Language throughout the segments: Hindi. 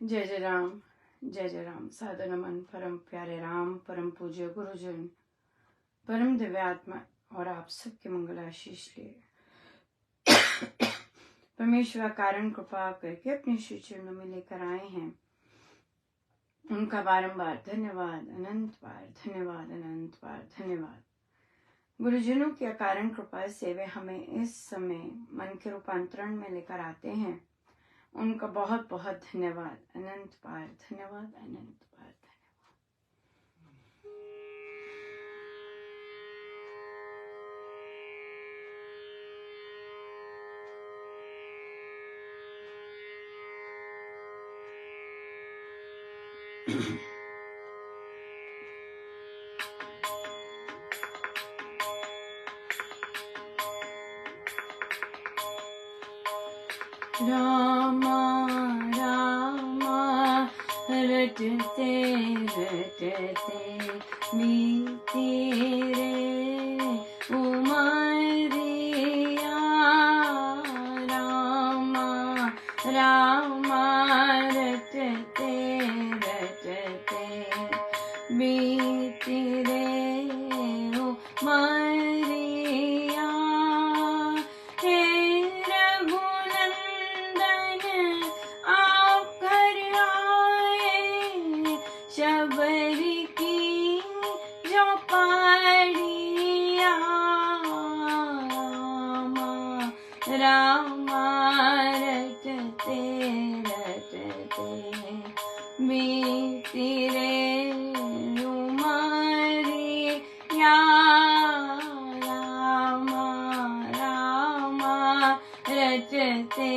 जय जय राम, जय जय राम। सादर नमन परम प्यारे राम, परम पूज्य गुरुजन, परम दिव्यात्मा और आप सबके मंगल आशीष लिए परमेश्वर कारण कृपा करके अपने श्री चरणों में लेकर आए हैं। उनका बारंबार धन्यवाद, अनंत बार धन्यवाद, अनंत बार धन्यवाद। गुरुजनों की अकारण कृपा से वे हमें इस समय मन के रूपांतरण में लेकर आते हैं। उनका बहुत बहुत धन्यवाद, अनंत बार धन्यवाद, अनंत बार रामा रामा रटते रटते बीती रे उमरिया। रामा रामा रटते रटते बीती रे उमरिया। हे रघुनंदन आप घर आए, शबरी की जो पाड़िया। रामा रामा रटते रटते बीती रे उमरिया। रामा रामा रटते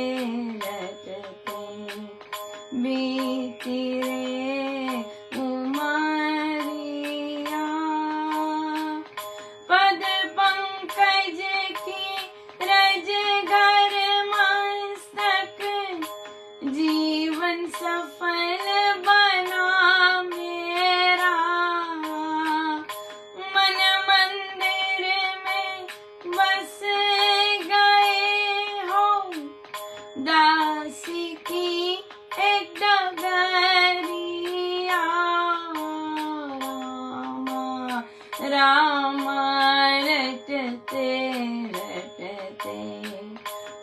रटते बीती रे उमरिया। पद पंकज की रज घर मस्तक, जीवन सफल बना मेरा। मन मंदिर में बस गए हो, दासी की एक डगरिया। रामा रामा रटते रटते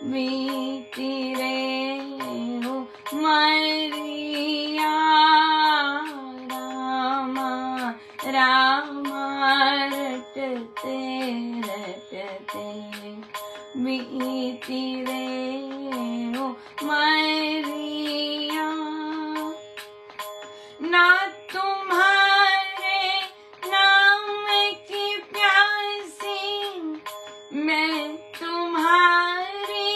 बीती रे उमरिया। रामा रामा रटते रटते बीती रे उमरिया। ना तुम्हारे नाम की प्यासी, मैं तुम्हारी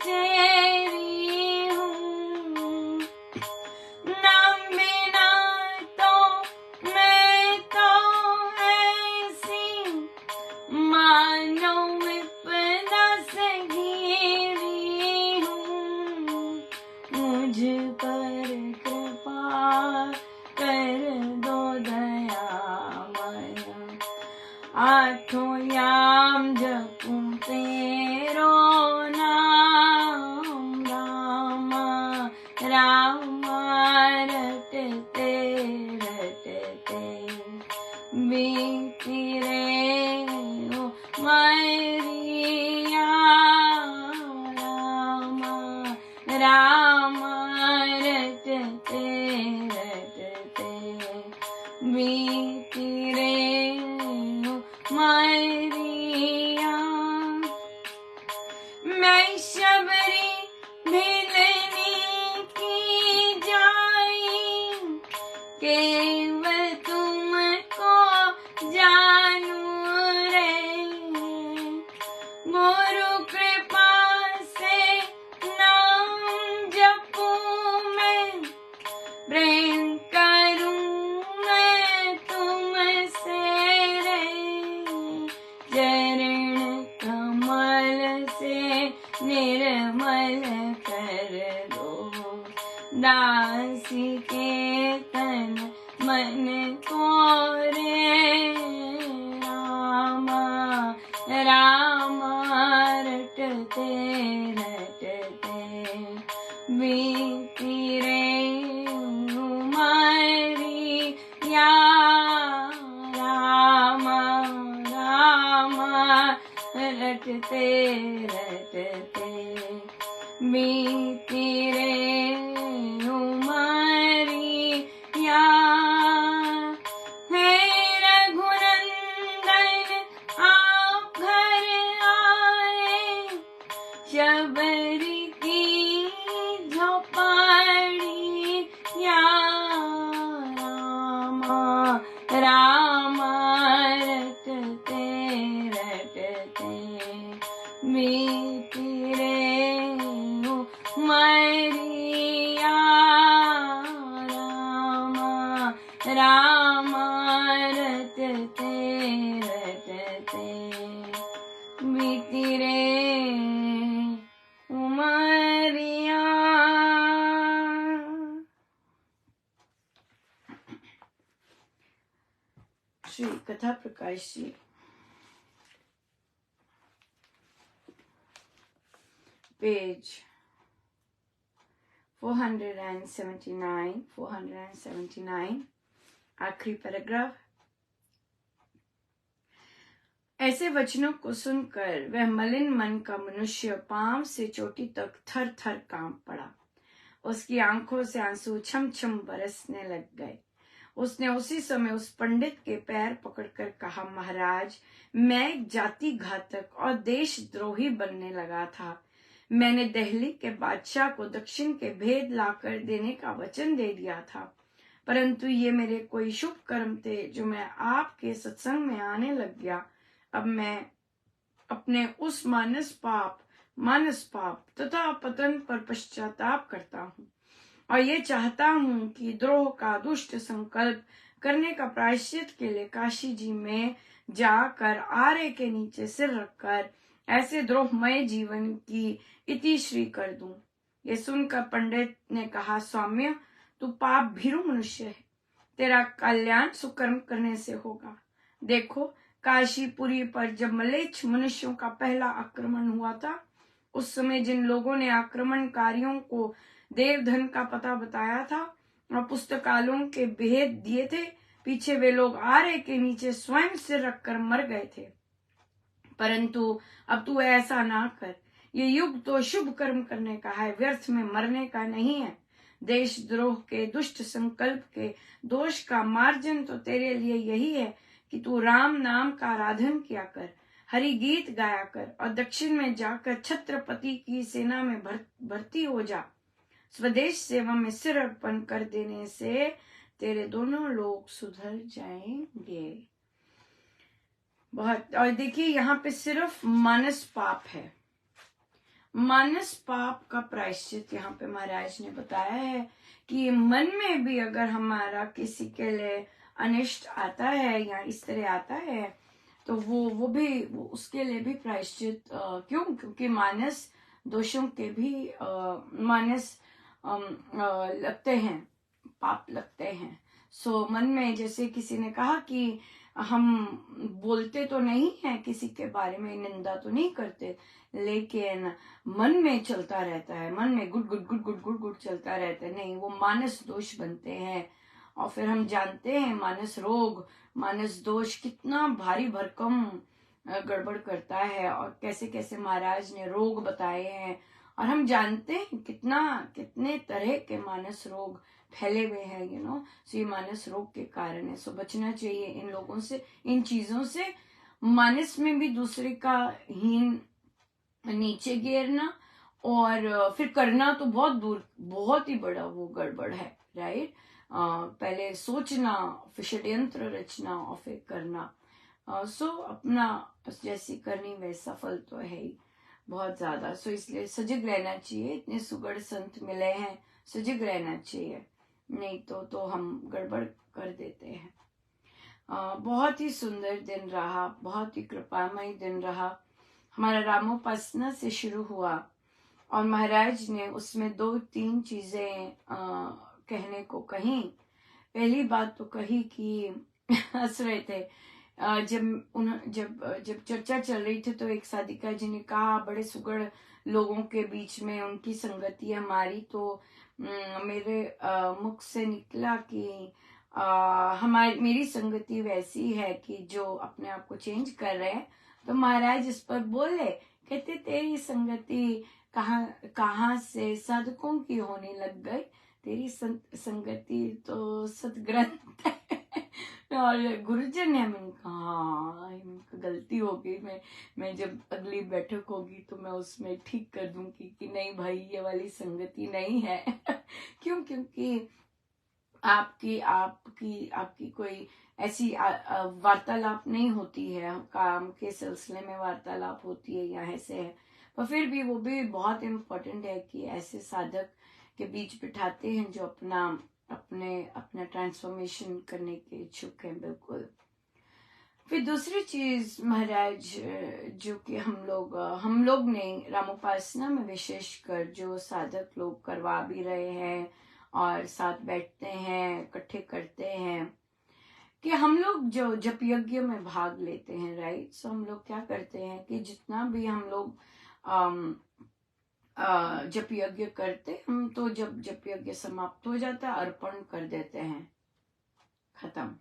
तेरी हूँ। ना बिना तो मैं तो ऐसी, मानो विपदा से घिरी हूँ। मुझ पर कृपा कर दो दयामय, आठों याम जपूं तेरो नाम। रामा रामा रटते रटते बीती रे उमरिया। रामा रामा रटते रटते बीती रे उमरिया। मैं शबरी भिलनी की जाई, केवल तुमको जानू रे। गुरु कृपा से नाम जपूं मैं, प्रेम करूं मैं तुमसे रे। चरण कमल से निर्मल कर दो, दासी के तन मन को रे। रामा रामा रटते रटते बीती रे रटते बीती रे उमरिया हे रघुनंदन आप घर आए शबरी की झोपड़िया रामा रामा रटते रटते बीती रे उमरिया रामा रामा रटते रटते बीती रे उमरिया। श्री कथा प्रकाश जी पेज 479 आखिरी पैराग्राफ। ऐसे वचनों को सुनकर वह मलिन मन का मनुष्य पांव से चोटी तक थर थर कांप पड़ा। उसकी आंखों से आंसू छम छम बरसने लग गए। उसने उसी समय उस पंडित के पैर पकड़कर कहा, महाराज, मैं एक जाति घातक और देशद्रोही बनने लगा था। मैंने दिल्ली के बादशाह को दक्षिण के भेद लाकर देने का वचन दे दिया था, परंतु ये मेरे कोई शुभ कर्म थे जो मैं आपके सत्संग में आने लग गया। अब मैं अपने उस मानस पाप तथा पतन पर पश्चाताप करता हूँ और ये चाहता हूँ कि द्रोह का दुष्ट संकल्प करने का प्रायश्चित के लिए काशी जी में जाकर आरे के नीचे सिर रखकर ऐसे द्रोहमय जीवन की इतिश्री कर दूं। ये सुनकर पंडित ने कहा, सौम्य, तू पाप भीरु मनुष्य है, तेरा कल्याण सुकर्म करने से होगा। देखो, काशीपुरी पर जब मलेच्छ मनुष्यों का पहला आक्रमण हुआ था, उस समय जिन लोगों ने आक्रमणकारियों को देवधन का पता बताया था और पुस्तकालों के भेद दिए थे, पीछे वे लोग आरे के नीचे स्वयं सिर रखकर मर गए थे। परंतु अब तू ऐसा ना कर। ये युग तो शुभ कर्म करने का है, व्यर्थ में मरने का नहीं है। देशद्रोह के दुष्ट संकल्प के दोष का मार्जन तो तेरे लिए यही है कि तू राम नाम का आराधन किया कर, हरि गीत गाया कर और दक्षिण में जाकर छत्रपति की सेना में भर्ती हो जा। स्वदेश सेवा में सिर अर्पण कर देने से तेरे दोनों लोग सुधर जाएंगे। बहुत। और देखिए, यहाँ पे सिर्फ मानस पाप है। मानस पाप का प्रायश्चित यहाँ पे महाराज ने बताया है कि मन में भी अगर हमारा किसी के लिए अनिष्ट आता है या इस तरह आता है तो वो भी उसके लिए भी प्रायश्चित क्योंकि मानस दोषों के भी मानस लगते हैं, पाप लगते हैं। सो मन में, जैसे किसी ने कहा कि हम बोलते तो नहीं है किसी के बारे में, निंदा तो नहीं करते, लेकिन मन में चलता रहता है, मन में good good good good good good चलता रहता है। नहीं, वो मानस दोष बनते हैं। और फिर हम जानते हैं मानस रोग, मानस दोष कितना भारी भरकम गड़बड़ करता है और कैसे कैसे महाराज ने रोग बताए हैं। और हम जानते हैं कितने तरह के मानस रोग फैले हुए हैं, सो ये मानस रोग के कारण है। सो बचना चाहिए इन लोगों से, इन चीजों से। मानस में भी दूसरे का हीन नीचे गिरना और फिर करना तो बहुत ही बड़ा वो गड़बड़ है, राइट। पहले सोचना, फिर षड्यंत्र रचना और फिर करना। सो अपना जैसी करनी वैसा फल तो है ही बहुत ज्यादा। सो इसलिए सजग रहना चाहिए। इतने सुगढ़ संत मिले हैं, सजग रहना चाहिए, नहीं तो हम गड़बड़ कर देते हैं। बहुत ही सुंदर दिन रहा, बहुत ही कृपामय दिन रहा। हमारा रामोपासना से शुरू हुआ और महाराज ने उसमें 2-3 चीजें कहने को कही। पहली बात तो कही कि हंस रहे थे जब चर्चा चल रही थी तो एक साधिका जी ने कहा, बड़े सुगढ़ लोगों के बीच में उनकी संगति हमारी, तो मेरे मुख से निकला कि मेरी संगति वैसी है कि जो अपने आप को चेंज कर रहे हैं। तो महाराज इस पर बोले कहते तेरी संगति कहाँ कहाँ से साधकों की होने लग गई, तेरी संगति तो सदग्रंथ है। और गुरुजन ने मैंने कहा गलती हो गई, मैं जब अगली बैठक होगी तो मैं उसमें ठीक कर दूंगी कि नहीं भाई ये वाली संगति नहीं है। क्यों? क्योंकि आपकी आपकी आपकी कोई ऐसी वार्तालाप नहीं होती है, काम के सिलसिले में वार्तालाप होती है या ऐसे है, पर फिर भी वो भी बहुत इम्पोर्टेंट है कि ऐसे साधक के बीच बिठाते हैं जो अपना ट्रांसफॉर्मेशन करने के इच्छुक हैं। बिल्कुल। फिर दूसरी चीज महाराज, जो कि हम लोग नहीं, रामोपासना में विशेषकर जो साधक लोग करवा भी रहे हैं और साथ बैठते हैं, इकट्ठे करते हैं, कि हम लोग जो जप यज्ञ में भाग लेते हैं, राइट। सो हम लोग क्या करते हैं कि जितना भी हम लोग जप यज्ञ करते, हम तो जब जप यज्ञ समाप्त हो जाता है अर्पण कर देते हैं, खत्म।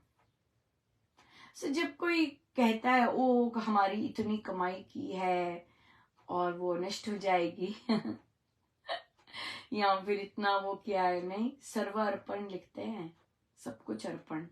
सो जब कोई कहता है ओ हमारी इतनी कमाई की है और वो नष्ट हो जाएगी या फिर इतना वो किया है, नहीं, सर्व अर्पण लिखते हैं, सब कुछ अर्पण।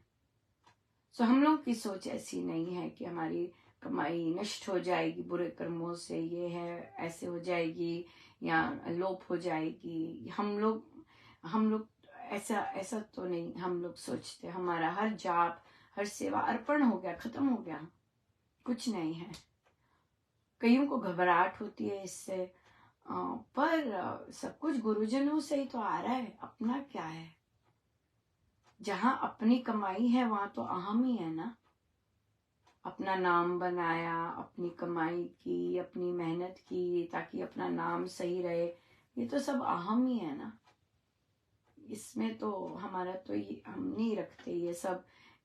सो हम लोग की सोच ऐसी नहीं है कि हमारी कमाई नष्ट हो जाएगी बुरे कर्मों से, ये है ऐसे हो जाएगी या लोप हो जाएगी। हम लोग ऐसा ऐसा तो नहीं हम लोग सोचते। हमारा हर जाप हर सेवा अर्पण हो गया, खत्म हो गया, कुछ नहीं है। कईयों को घबराहट होती है इससे, पर सब कुछ गुरुजनों से ही तो आ रहा है, अपना क्या है। जहां अपनी कमाई है वहां तो अहम ही है ना। अपना नाम बनाया, अपनी कमाई की, अपनी मेहनत की ताकि अपना नाम सही रहे, ये तो सब अहम ही है ना। इसमें तो हमारा तो ये हम नहीं रखते ये सब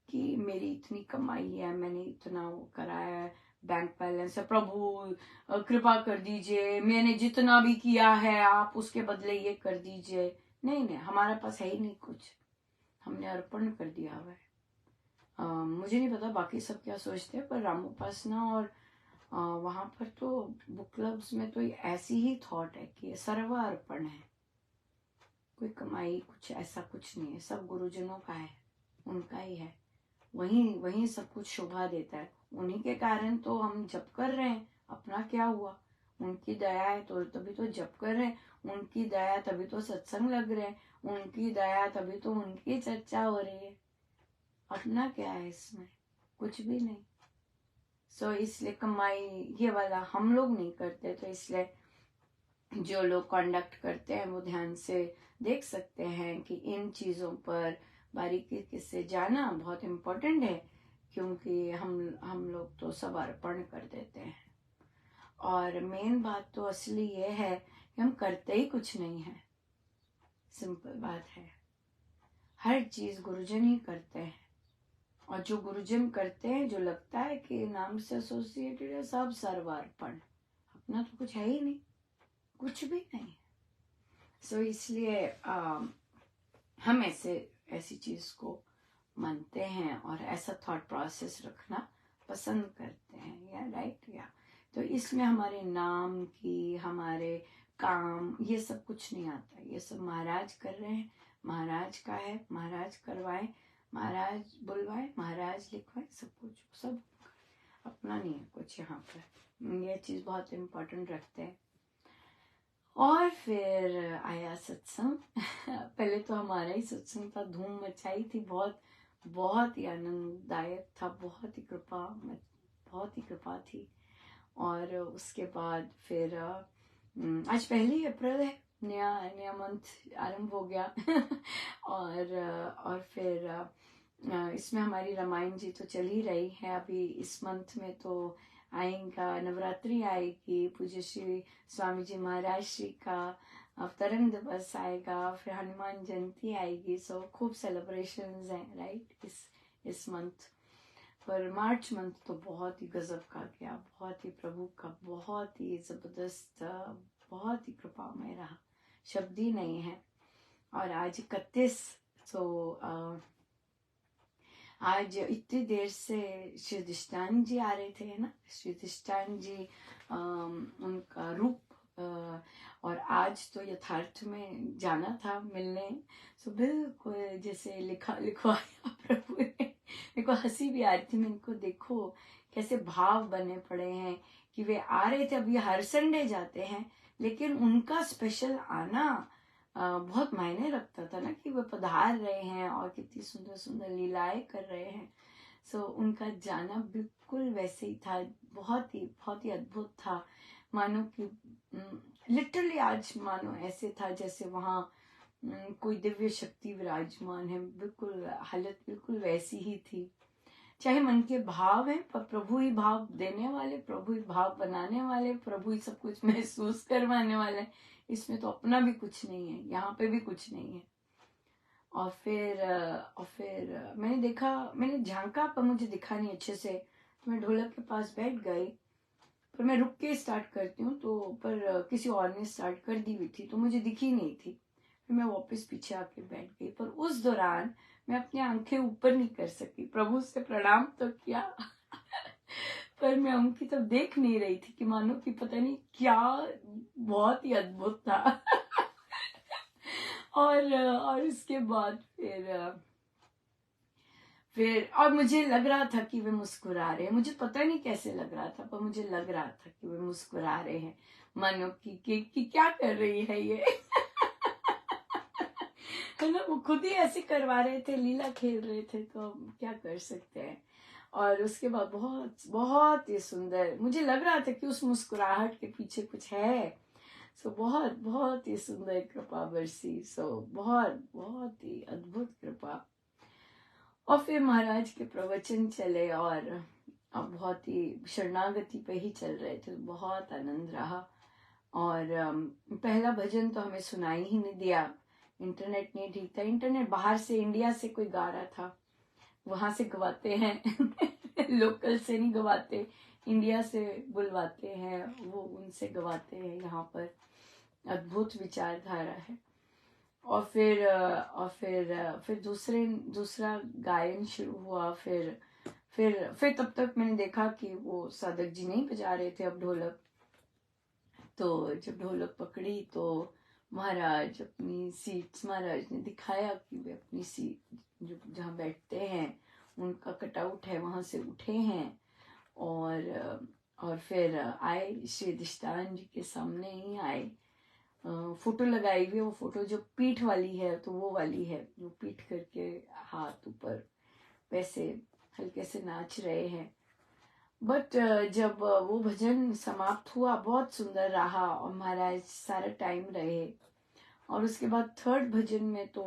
कि मेरी इतनी कमाई है, मैंने इतना वो कराया है, बैंक बैलेंस है, प्रभु कृपा कर दीजिए, मैंने जितना भी किया है आप उसके बदले ये कर दीजिए। नहीं नहीं, हमारे पास है ही नहीं कुछ, हमने अर्पण कर दिया हुआ है। मुझे नहीं पता बाकी सब क्या सोचते हैं, पर रामोपासना और वहां पर तो बुक क्लब्स में तो ऐसी ही थॉट है कि सर्व अर्पण है, कोई कमाई कुछ ऐसा कुछ नहीं है, सब गुरुजनों का है, उनका ही है, वही सब कुछ शोभा देता है। उन्हीं के कारण तो हम जप कर रहे हैं, अपना क्या हुआ, उनकी दया है तो तभी तो जप कर रहे हैं, उनकी दया तभी तो सत्संग लग रहे हैं, उनकी दया तभी तो उनकी चर्चा हो रही है, अपना क्या है इसमें, कुछ भी नहीं। सो इसलिए कमाई ये वाला हम लोग नहीं करते, तो इसलिए जो लोग कंडक्ट करते हैं वो ध्यान से देख सकते हैं कि इन चीजों पर बारीकी से जाना बहुत इम्पोर्टेंट है, क्योंकि हम लोग तो सब अर्पण कर देते हैं। और मेन बात तो असली ये है कि हम करते ही कुछ नहीं है, सिंपल बात है। हर चीज गुरुजन ही करते हैं, और जो गुरुजन करते हैं, जो लगता है कि नाम से एसोसिएटेड है, सब सर्वार्पण, अपना तो कुछ है ही नहीं, कुछ भी नहीं। सो इसलिए हम ऐसी चीज को मानते हैं और ऐसा थॉट प्रोसेस रखना पसंद करते हैं, या राइट। या तो इसमें हमारे नाम की, हमारे काम, ये सब कुछ नहीं आता, ये सब महाराज कर रहे हैं, महाराज का है, महाराज करवाए, महाराज बुलवाए, महाराज लिखवाए, सब कुछ, सब अपना नहीं है कुछ यहाँ पर। ये चीज बहुत इम्पोर्टेंट रखते हैं। और फिर आया सत्संग। पहले तो हमारा ही सत्संग था, धूम मचाई थी, बहुत बहुत ही आनंददायक था, बहुत ही कृपा थी। और उसके बाद फिर आज 1 अप्रैल है, नया मंथ आरंभ हो गया। और फिर इसमें हमारी रामायण जी तो चल ही रही है। अभी इस मंथ में तो आएगा, नवरात्रि आएगी, पूज्य श्री स्वामी जी महाराज श्री का अवतरण दिवस आएगा, फिर हनुमान जयंती आएगी। सो खूब सेलिब्रेशंस हैं, राइट, इस मंथ। पर मार्च मंथ तो बहुत ही गजब का गया, बहुत ही प्रभु का बहुत ही जबरदस्त, बहुत ही कृपामय रहा, शब्द ही नहीं है। और आज 31, तो आज इतनी देर से श्री अधिष्ठान जी आ रहे थे, है ना, श्री अधिष्ठान जी उनका रूप और आज तो यथार्थ में जाना था मिलने। सो बिल्कुल जैसे लिखवाया प्रभु ने। मेरे को हंसी भी आ रही थी, मैं इनको देखो कैसे भाव बने पड़े हैं कि वे आ रहे थे। अभी हर संडे जाते हैं, लेकिन उनका स्पेशल आना बहुत मायने रखता था ना, कि वो पधार रहे हैं और कितनी सुंदर सुंदर लीलाएं कर रहे हैं। सो उनका जाना बिल्कुल वैसे ही था, बहुत ही अद्भुत था। मानो कि लिटरली आज मानो ऐसे था जैसे वहाँ कोई दिव्य शक्ति विराजमान है। बिल्कुल हालत बिल्कुल वैसी ही थी। चाहे मन के भाव हैं, पर प्रभु ही भाव देने वाले, प्रभु ही भाव बनाने वाले, प्रभु ही सब कुछ महसूस करवाने वाले। इसमें तो अपना भी कुछ नहीं है, यहाँ पे भी कुछ नहीं है। और फिर मैंने देखा, मैंने झांका, पर मुझे दिखा नहीं अच्छे से, तो मैं ढोलक के पास बैठ गई। पर मैं रुक के स्टार्ट करती हूँ, तो पर किसी और ने स्टार्ट कर दी हुई थी, तो मुझे दिखी नहीं थी। फिर मैं वापस पीछे आके बैठ गई। पर उस दौरान मैं अपनी आंखें ऊपर नहीं कर सकी। प्रभु से प्रणाम तो किया पर मैं उनकी तरफ देख नहीं रही थी, कि मानो कि पता नहीं क्या, बहुत ही अद्भुत था और इसके बाद फिर और मुझे लग रहा था कि वे मुस्कुरा रहे हैं। मुझे पता नहीं कैसे लग रहा था, पर मुझे लग रहा था कि वे मुस्कुरा रहे हैं, मानो कि क्या कर रही है ये है ना, वो खुद ही ऐसे करवा रहे थे, लीला खेल रहे थे, तो क्या कर सकते हैं। और उसके बाद बहुत बहुत ही सुंदर, मुझे लग रहा था कि उस मुस्कुराहट के पीछे कुछ है। सो बहुत बहुत ही सुंदर कृपा बरसी। सो बहुत बहुत ही अद्भुत कृपा। और फिर महाराज के प्रवचन चले, और अब बहुत ही शरणागति पे ही चल रहे थे, बहुत आनंद रहा। और पहला भजन तो हमें सुनाई ही नहीं दिया, इंटरनेट नहीं ठीक था। इंटरनेट बाहर से, इंडिया से कोई गा रहा था, वहां से गवाते हैं लोकल से नहीं गवाते, इंडिया से बुलवाते हैं, वो उनसे गवाते हैं। यहाँ पर अद्भुत विचारधारा है। और फिर दूसरा गायन शुरू हुआ। फिर तब तक मैंने देखा कि वो साधक जी नहीं बजा रहे थे अब ढोलक। तो जब ढोलक पकड़ी तो महाराज अपनी सीट्स, महाराज ने दिखाया कि वे अपनी सीट जो जहाँ बैठते हैं उनका कटआउट है, वहां से उठे हैं। और फिर आए, श्री अधिष्ठान जी के सामने ही आए। फोटो लगाई हुई है, वो फोटो जो पीठ वाली है, तो वो वाली है, जो पीठ करके हाथ ऊपर वैसे हल्के से नाच रहे हैं। बट जब वो भजन समाप्त हुआ, बहुत सुंदर रहा, और महाराज सारा टाइम रहे। और उसके बाद थर्ड भजन में तो,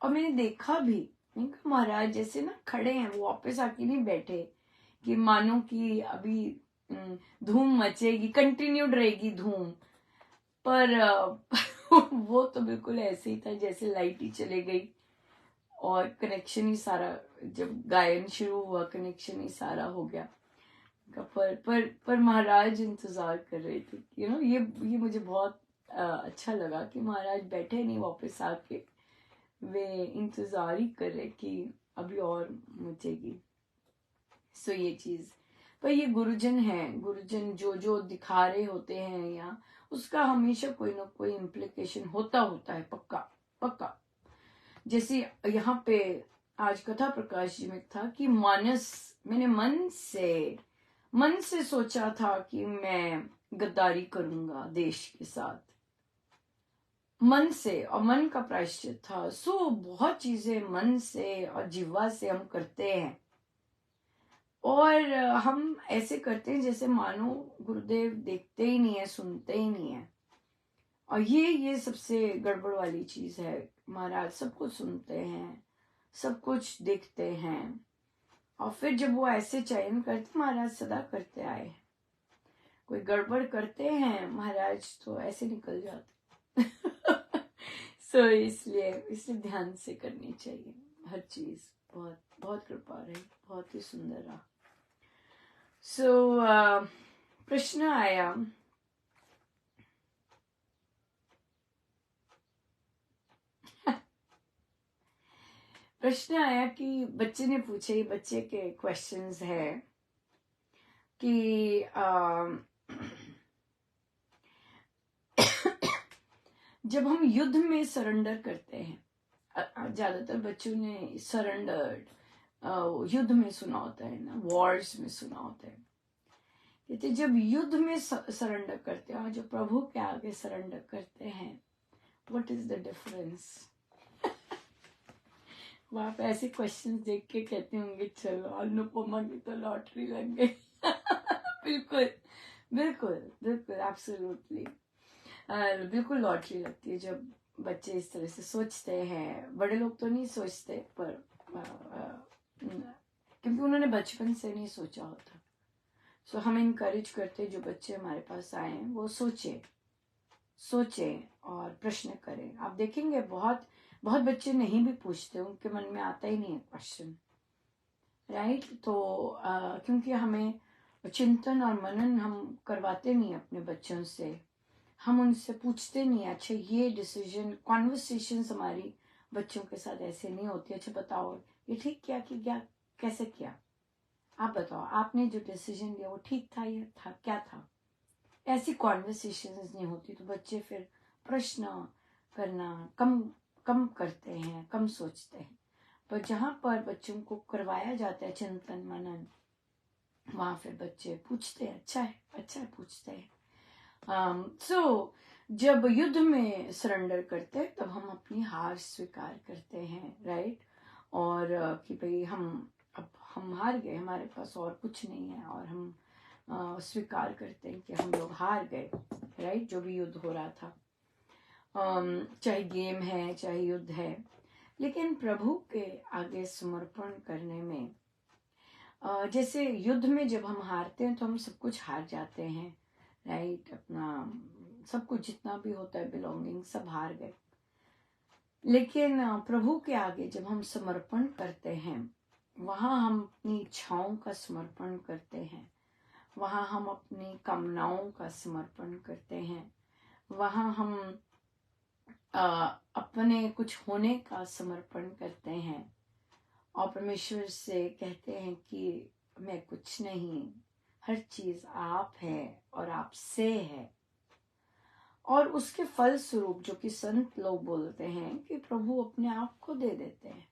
और मैंने देखा भी, मैंने कहा महाराज जैसे ना खड़े हैं, वो वापस आके नहीं बैठे, कि मानो कि अभी धूम मचेगी, कंटिन्यूड रहेगी धूम। पर वो तो बिल्कुल ऐसे ही था जैसे लाइट ही चले गई, और कनेक्शन ही सारा, जब गायन शुरू हुआ कनेक्शन ही सारा हो गया। पर महाराज इंतजार कर रहे थे, ये मुझे बहुत अच्छा लगा कि महाराज बैठे नहीं वापस आके, वे इंतजार ही कर रहे कि अभी और मचेगी। सो ये चीज, पर ये गुरुजन है, गुरुजन जो जो दिखा रहे होते हैं यहाँ, उसका हमेशा कोई ना कोई इम्प्लीकेशन होता है, पक्का पक्का। जैसे यहाँ पे आज कथा प्रकाश जी में था कि मैंने मन से सोचा था कि मैं गद्दारी करूंगा देश के साथ, मन से, और मन का प्रायश्चित था। सो बहुत चीजें मन से और जिह्वा से हम करते हैं, और हम ऐसे करते हैं जैसे मानो गुरुदेव देखते ही नहीं है, सुनते ही नहीं है। और ये सबसे गड़बड़ वाली चीज है। महाराज सब कुछ सुनते हैं, सब कुछ देखते हैं, और फिर जब वो ऐसे चयन करते, महाराज सदा करते आए, कोई गड़बड़ करते हैं महाराज तो ऐसे निकल जाते सो इसलिए ध्यान से करनी चाहिए हर चीज। बहुत बहुत कृपा रही, बहुत ही सुंदर रहा। प्रश्न आया, प्रश्न आया कि बच्चे ने पूछे, बच्चे के क्वेश्चंस है कि जब हम युद्ध में सरेंडर करते हैं, ज्यादातर बच्चों ने सरेंडर युद्ध में सुना होता है ना, वॉर्स में सुना होता है। कहते जब युद्ध में सरेंडर करते हैं और जो प्रभु के आगे सरेंडर करते हैं, व्हाट इज द डिफरेंस? वहां पे ऐसे क्वेश्चंस देख के कहते होंगे चलो अनुपमा की तो लॉटरी लग गई। बिल्कुल बिल्कुल बिल्कुल एब्सोल्युटली, बिल्कुल लॉटरी लगती है जब बच्चे इस तरह से सोचते हैं। बड़े लोग तो नहीं सोचते, पर क्योंकि उन्होंने बचपन से नहीं सोचा होता। सो हम इनकरेज करते जो बच्चे हमारे पास आए हैं वो सोचे और प्रश्न करें। आप देखेंगे बहुत बहुत बच्चे नहीं भी पूछते, उनके मन में आता ही नहीं है क्वेश्चन, राइट? तो क्योंकि हमें चिंतन और मनन हम करवाते नहीं अपने बच्चों से, हम उनसे पूछते नहीं। अच्छा ये डिसीजन, कॉन्वर्सेशंस हमारी बच्चों के साथ ऐसे नहीं होती। अच्छा बताओ ये ठीक किया कि क्या, कैसे किया, आप बताओ आपने जो डिसीजन लिया वो ठीक था या था क्या था? ऐसी कॉन्वर्सेशंस नहीं होती, तो बच्चे फिर प्रश्न करना कम करते हैं, कम सोचते हैं। पर जहां पर बच्चों को करवाया जाता है चिंतन मनन, वहां फिर बच्चे पूछते हैं। अच्छा है पूछते हैं। सो जब युद्ध में सरेंडर करते हैं तब हम अपनी हार स्वीकार करते हैं, राइट? और कि भाई अब हम हार गए, हमारे पास और कुछ नहीं है, और हम स्वीकार करते हैं कि हम लोग हार गए, राइट? जो भी युद्ध हो रहा था, चाहे गेम है चाहे युद्ध है। लेकिन प्रभु के आगे समर्पण करने में, जैसे युद्ध में जब हम हारते हैं तो हम सब कुछ हार जाते हैं, राइट? अपना सब कुछ जितना भी होता है, बिलोंगिंग सब हार गए। लेकिन प्रभु के आगे जब हम समर्पण करते हैं, वहां हम अपनी इच्छाओं का समर्पण करते हैं, वहां हम अपनी कामनाओं का समर्पण करते हैं, वहां हम अपने कुछ होने का समर्पण करते हैं और परमेश्वर से कहते हैं कि मैं कुछ नहीं, हर चीज आप है और आपसे है। और उसके फल स्वरूप जो कि संत लोग बोलते हैं कि प्रभु अपने आप को दे देते हैं।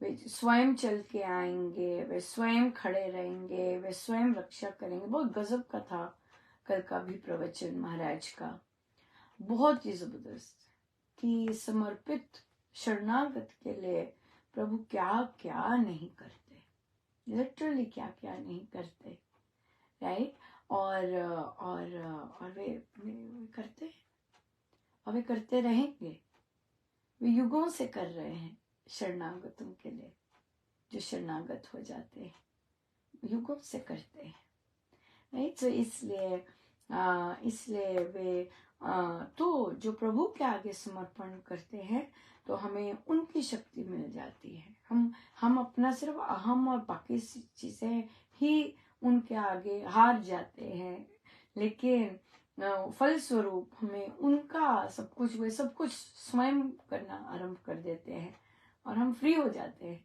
वे स्वयं चल के आएंगे, वे स्वयं खड़े रहेंगे, वे स्वयं रक्षा करेंगे। बहुत गजब का था कल का भी प्रवचन महाराज का, बहुत ही जबरदस्त, कि समर्पित शरणागत के लिए प्रभु क्या क्या नहीं करते, लिटरली क्या क्या नहीं करते, राइट? और वे करते, और वे करते रहेंगे। वे युगों से कर रहे हैं शरणागतों के लिए, जो शरणागत हो जाते हैं युगों से करते हैं, राइट? तो इसलिए वे तो जो प्रभु के आगे समर्पण करते हैं तो हमें उनकी शक्ति मिल जाती है। हम अपना सिर्फ अहम और बाकी चीजें ही उनके आगे हार जाते हैं, लेकिन फल स्वरूप हमें उनका सब कुछ, वे सब कुछ स्वयं करना आरंभ कर देते हैं और हम फ्री हो जाते हैं।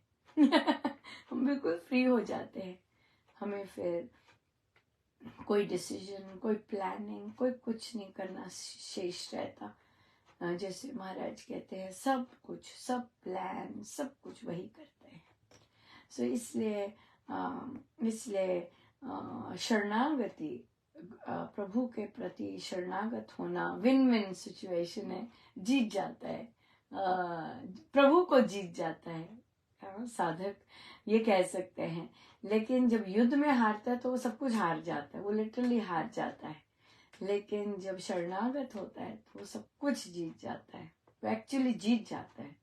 हम बिल्कुल फ्री हो जाते हैं। हमें फिर कोई डिसीजन, कोई प्लानिंग, कोई कुछ नहीं करना शेष रहता। जैसे महाराज कहते हैं सब सब प्लान, सब कुछ वही करते हैं। सो इसलिए शरणागति, प्रभु के प्रति शरणागत होना विन विन सिचुएशन है, जीत जाता है, प्रभु को जीत जाता है, साधक ये कह सकते हैं। लेकिन जब युद्ध में हारता है तो वो सब कुछ हार जाता है, वो लिटरली हार जाता है। लेकिन जब शरणागत होता है तो वो सब कुछ जीत जाता है, वो एक्चुअली जीत जाता है।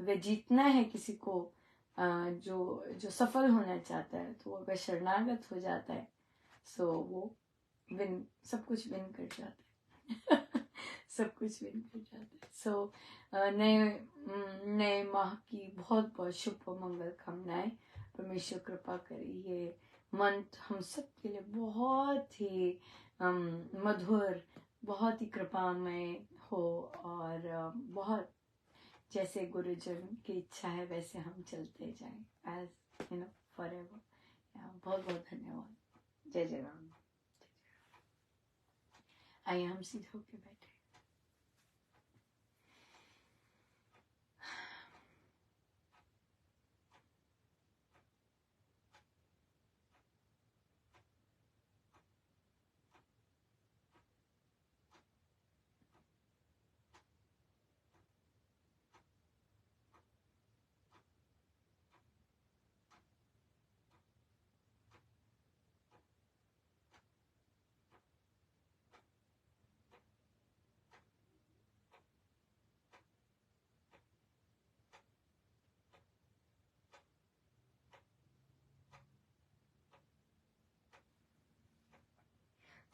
अगर जीतना है किसी को, जो सफल होना चाहता है, तो अगर शरणागत हो जाता है सो वो सब कुछ विन कर जाता है। सब कुछ विन कर जाता है। सो नए माह की बहुत बहुत शुभ मंगल कामनाएं। परमेश्वर कृपा करे ये मंथ हम सब के लिए बहुत ही मधुर, बहुत ही कृपामय हो, और बहुत जैसे गुरुजन की इच्छा है वैसे हम चलते जाएं एज फॉरएवर। बहुत बहुत धन्यवाद। जय जय राम। आइए हम सीधे होके बैठे।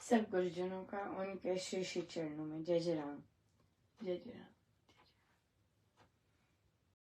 सब गुरुजनों का उनके श्री श्री चरणों में जय जय राम। जय जय राम।